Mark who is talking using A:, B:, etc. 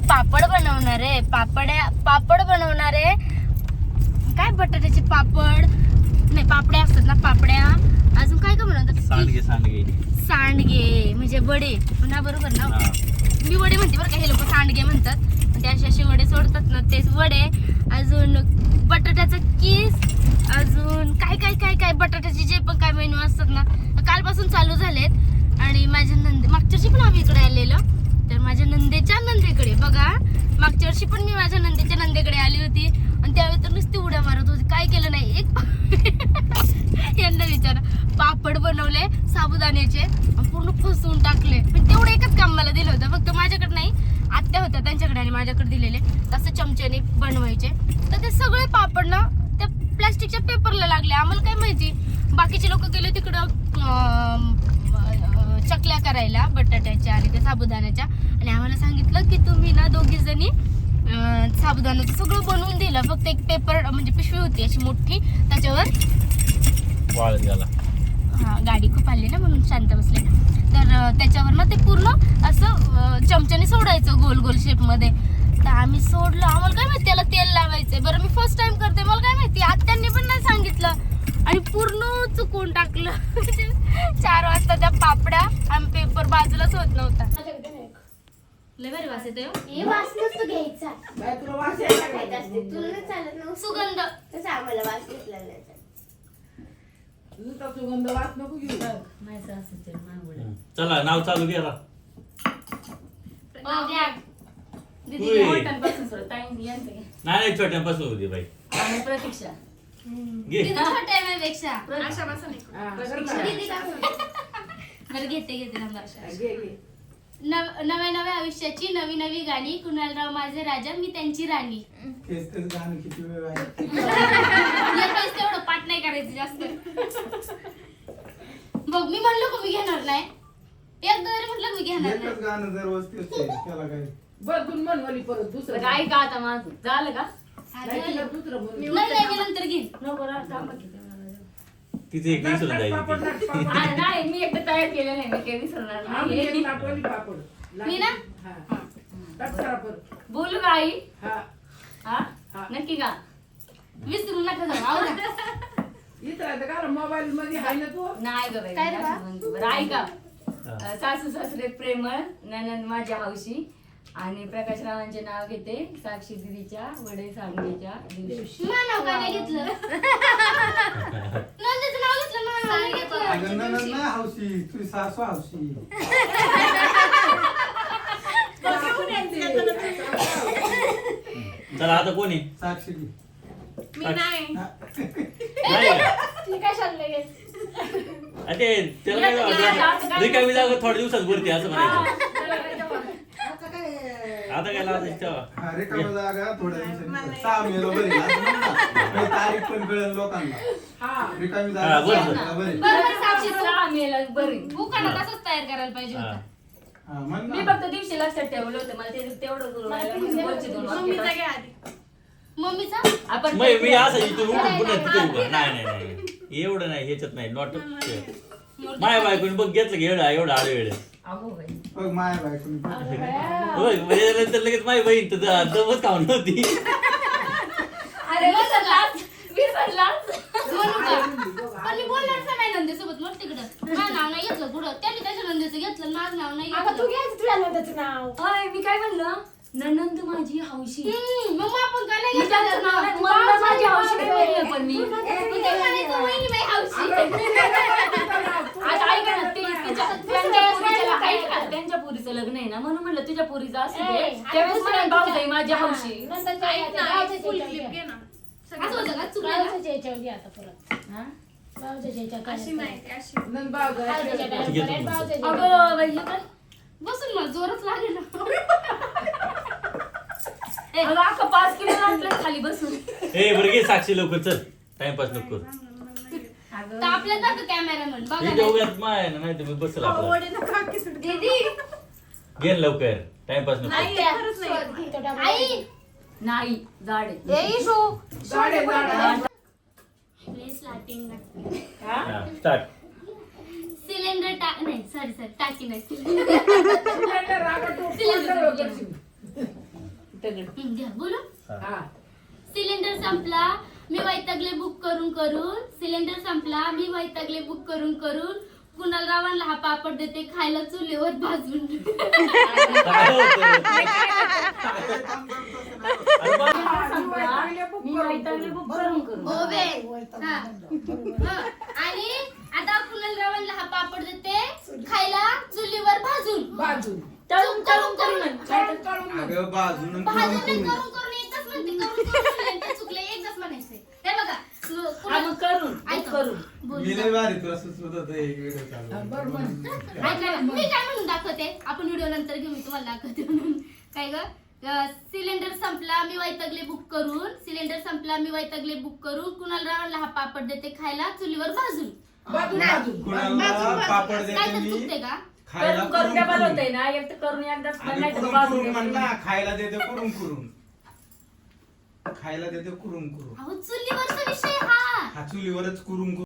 A: पापड बनवणार आहे. पापड बनवणार आहे. काय बटाट्याचे पापड नाही, पापड्या असतात ना, पापड्या. अजून काय काय बनवतात? सांडगे म्हणजे वडे ना, बरोबर ना? मी वडे म्हणते बरं का, हे लोक सांडगे म्हणतात. ते असे वडे सोडतात ना, तेच वडे. अजून बटाट्याचा कीस, अजून काय काय काय काय बटाट्याचे जे पण काय मेनू असतात ना, कालपासून चालू झालेत. आणि माझ्या मागच्या वर्षी पण आम्ही इकडे आलेलो, तर माझ्या नंदेच्या नंदेकडे बघा, मागच्या वर्षी पण मी माझ्या नंदेच्या नंदेकडे आली होती आणि त्यावेळी तर नुसती उड्या मारत होती. काय केलं नाही, एक यांना विचारा, पापड बनवले साबुदाण्याचे पूर्ण फसवून टाकले. पण तेवढं एकच काम मला दिलं होतं, फक्त माझ्याकडे नाही, आत्या होत्या त्यांच्याकडे आणि माझ्याकडे दिलेले, तसं चमच्याने बनवायचे. तर ते सगळे पापड ना त्या प्लास्टिकच्या पेपरला लागले. आम्हाला काय माहिती, बाकीचे लोक गेले तिकडं चकल्या करायला बटाट्याच्या आणि त्या साबुदाण्याच्या, आणि आम्हाला सांगितलं की तुम्ही ना दोघी जणी साबुदाण्याचं सगळं बनवून दिलं, फक्त एक पेपर म्हणजे पिशवी होती अशी मोठी, त्याच्यावर
B: वाळत गेला.
A: हा, गाडी खूप आली ना म्हणून शांत बसले. तर त्याच्यावर ना ते पूर्ण असं चमच्याने सोडायचं गोल गोल शेप मध्ये. तर आम्ही सोडलं, आम्हाला काय माहिती त्याला तेल लावायचंय. बरं मी फर्स्ट टाइम करते, मला काय माहिती, आत्यांनी पण नाही सांगितलं आणि पूर्ण चुकून टाकलं. 4 वाजता त्या पापड्या आणि पेपर बाजूलाच होत नव्हता. लय भारी वास येतोय.
C: हे वास नसतो घ्यायचा.
D: तुला वास यायला
C: खायचं असते. तुला नाही चालत ना
A: सुगंध.
C: तसं आम्हाला वास घेतला नाही.
D: नुसता सुगंध वास नको घेऊ.
B: चला नाव चालू करा. नाही छोट्यापासून होती बाई.
E: प्रतीक्षा
B: घे.
A: छोट्या आहे माझ्यापेक्षा.
E: आशा बसा नाही.
A: बरं घेते नंबर.
D: घे घे.
A: नव्या नव्या आयुष्याची नवी नवी गाणी. कुणालराव माझे राजा, मी त्यांची राणी.
F: तेच गाणं किती वेळ आहे.
A: तेवढं पाठ नाही करायचं जास्त. बघ मी म्हणलो का मी घेणार नाही, एकदा जरी म्हटलं मी घेणार नाही.
F: एकच गाणं दररोज तेच आहे, त्याला काय
D: बघून म्हणवली परत दुसरं
E: काय का आता माझं झालं का?
D: नाही तिला दुसरं म्हणून.
A: नाही मी नंतर घेईन.
E: नको ना, थांबा की ते मला द्या.
B: तिथे एक विसरून
D: पापड,
B: जायची.
D: पापड.
E: नाही मी एकदा तयार केलं नाही, मी काही विसरणार
D: आम्ही
E: नाही.
D: एक लाटवली पापड.
A: मी ना?
D: हा. टाक जरा परत.
E: बोलू का आई?
D: हा.
E: हा
D: हा.
E: नक्की का?
A: विसरू नका जाऊ. आवडा.
D: इथं राहतं का मोबाईल मध्ये आहे ना तू.
E: नाही ग बाई,
A: काय रे बा?
E: असं म्हणतो. बरं ऐका, सासू सासरे प्रेमळ, ननंद माझ्या हौशी आणि प्रकाश रावांचे नाव घेते साक्षी दिदीच्या वडे सांडगेच्या दिवशी.
A: माझं नाव का नाही घेतलं? नंदेचं नाव घेतलं, माझं नाव नाही घेतलं.
F: अगं नणंद नाही हौशी, तुझी सासू हौशी.
B: चला आता कोणी
F: साक्षी
E: मी नाही.
B: नाही का?
A: मी काय शाळेला गेले?
B: ते त्याला काय रिकामी जागा थोड्या दिवसात भरती असं म्हणायचं. आता काय लाजायचं तेव्हा.
F: हा, रिकामी जागा थोड्या दिवसांनी 6 मेला बरी असं म्हण ना. काही तारीख पण कळेल लोकांना.
D: हा.
F: रिकामी
B: हा,
F: जागा
B: बरं.
F: 6 मेला बरी.
A: बरोबर साक्षी,
E: आम्ही बरी.
A: बुकाना तसंच तयार करायला पाहिजे होतं.
F: हा, म्हण
E: मी
F: ना.
E: फक्त दिवशी लक्षात ठेवलं होतं, मला ते तेवढं करून राहिलं. म्हणजे वरचे दोन वाक्य टाक.
A: मम्मीचा
E: आपण
B: मी असं इथून उठून पुन्हा तिथे उभा. नाही एवढं नाही, ह्याच्यात नाही. नॉट माय बायकोनी बघ घेतलं की एवढा आळवेळ.
E: अगो बाई.
F: बघ माया बायकोनी पण.
B: होय म्हणजे नंतर लगेच माझी बहीण तर दमच खाऊन नव्हती.
E: अरे विसरलाच.
A: म्हणून का? पण मी बोलणार का नाही नंदेसोबत? मग तिकडं माझं नाव नाही घेतलं पुढं, त्यांनी त्याच्या नंदेचं घेतलं, माझं नाव नाही
C: आता तू
A: घेतलं.
C: घ्यायचं तुझ्या नंदाचं नाव.
E: अय, मी काय म्हणलं, ननंद माझी हौशी.
A: मग आपण का नाही
E: मी
A: घेतलं
E: त्यांचं
A: त्याचं
E: नाव
A: नाव?
E: नाही, मला माझी हौशी नाही म्हणलं पण मी.
A: मग ते म्हणायचं वहिनी बाई हौशी.
E: आता ऐका ना, त्यांच्या पुरीचं ऐक ना, त्यांच्या पुरीचं लग्न आहे ना, म्हणून म्हणलं तुझ्या पुरीचं असू दे. त्यावेळेस म्हणून भाऊजाई माझी हौशी.
C: नंदाच्या याच्यावर घ्या.
A: असं होतं का? चुकलं का?
C: भाऊजाच्या याच्यावर घ्या आता परत.
E: हा?
C: भाऊजाच्या याच्यावर
E: अशी
C: करायचं.
E: नाही, अशी.
D: नंद भाऊ जायचं.
C: भाऊजाच्या
B: घेतो
C: टाइम
B: मग.
C: भाऊजाच्या
E: अगं बाई, हे काय?
A: बसून मला जोरच लागेल ना.
E: अगं, अख्खं 5 किलो लागलं खाली बसून.
B: ए बरं घे साक्षी लवकर चल, टाइमपास नको करू.
A: तर आपल्या जातो कॅमेरामन बघा
B: इथे
A: नाही.
B: उभ्यात माय ना, नाही तुम्ही बसल आपलं.
A: दीदी
B: घे ना लवकर, टाइमपास नको.
C: तो डबा.
A: आई
E: नाही, जाड आहे.
A: ए शो
D: गाडे गाडे.
A: प्लेस लाटिंग लागते.
B: हा, स्टार्ट.
A: सिलेंडर नाही सॉरी टाकी नाही
D: रागा तो
A: सिलेंडर
D: करशील.
E: दगड
A: घ्या बोलू.
E: हा
A: सिलेंडर संपला मी वैतागले बुक करून करून. सिलेंडर संपला मी वैतागले बुक करून करून. कुणाल रावणला हा पापड देते खायला चुलीवर भाजून.
B: काय होतं? अरे बा,
E: संपला, मी वैतागले बुक करून करून.
A: हो बे. हा. हं. आणि आता कुणाल रावणला हा पापड देते खायला चुलीवर भाजून.
D: बाजून
E: तळून तळून करून म्हण.
D: तळून तळून
F: अगं बाजून
A: भाजून नाही, करून करून एकदाच म्हणते. करून करून म्हणले, ते चुकले एकदाच म्हणायचंय. हे बघा
E: हा मग करून
A: ऐका.
E: करून
A: बोल.
F: मी लय भारी तुला सुचवत होतं एक व्हिडिओ चालू
D: बरं म्हण.
A: ऐका ना, मी काय म्हणून दाखवते आपण व्हिडिओ नंतर घेऊ. मी तुम्हाला दाखवते म्हणून. काय ग सिलेंडर संपला मी वैतागले बुक करून. सिलेंडर संपला मी वैतागले बुक करून. कुणाल रावणला हा पापड देते खायला चुलीवर भाजून.
D: बाजून बाजून
F: कुणाला पापड
A: काय
F: देते
A: तर
F: मी
A: चुकते का?
F: खायला
E: करून करून डबल होतंय ना एक तर करून एकदाच
F: आणि
E: नाही तर
F: कुरून
E: बाजून
F: कुरून म्हण
E: देते.
F: ना खायला देते कुरून कुरून खायला देते कुरून कुरून
A: अहो चुलीवरचा विषय हा.
F: हा चुलीवरच कुरून